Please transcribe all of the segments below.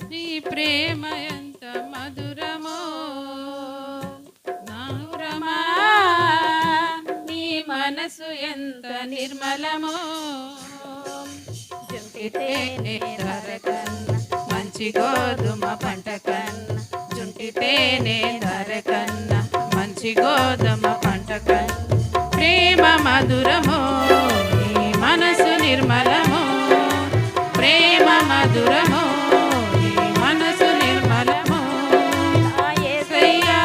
నీ ప్రేమ ఎంత మధురమో నాగురమా, నీ మనసు ఎంత నిర్మలమో. జుంటితేనే ధర కన్నా మంచి గోధుమ పంట కన్నా, జుంటితేనే ధర కన్నా మంచి గోధుమ పంట కన్నా ప్రేమ మధురమో, నీ మనసు నిర్మలమో. ప్రేమ మధురమో, నీ మనసు నిర్మలమో. యేసయ్యా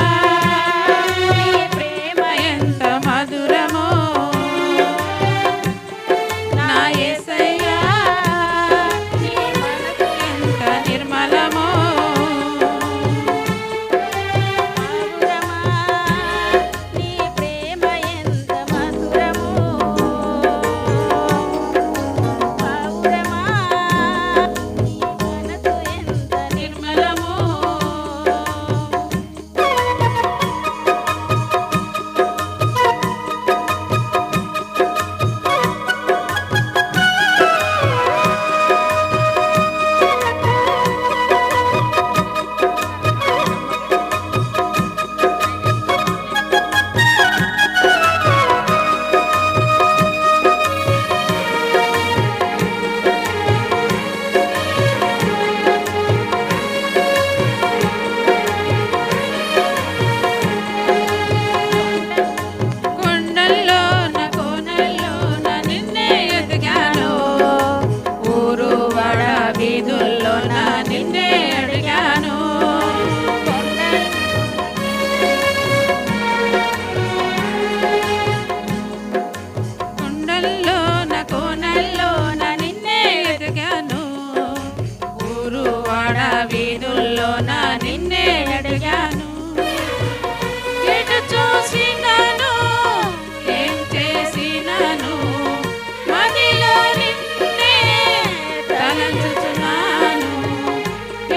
నీ ప్రేమ ఎంత మధురమో నా యేసయ్యా, నీ మనసు ఎంత నిర్మలమో. నిన్నే అడిగాను, ఎటు చూసినాను ఏం చేసినాను మదిలో నిన్నే తలంచుచున్నాను.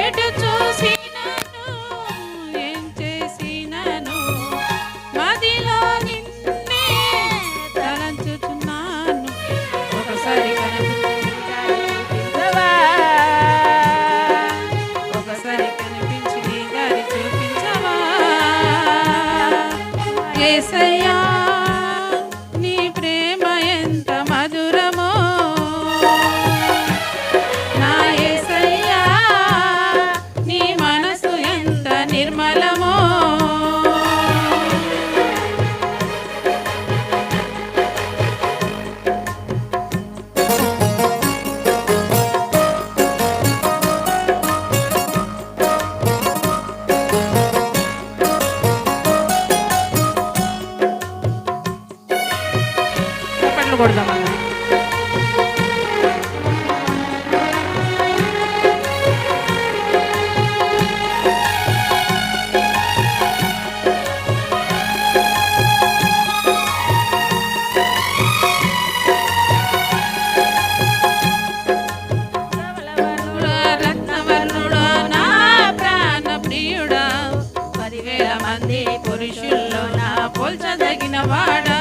ఎటు చూసినాను ఏం చేసినాను మదిలో నిన్నే తలంచుచున్నాను. ఒకసారి యేసయ్యా నీ ప్రేమ ఎంత మధురమో నా యేసయ్యా, నీ మనసు ఎంత నిర్మలమో. కొడదామా రత్నవర్ణుడా నా ప్రాణ ప్రియుడా, 10,000 మంది పురుషుల్లో నా పోల్చదగిన వాడా.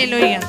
హల్లెలూయా.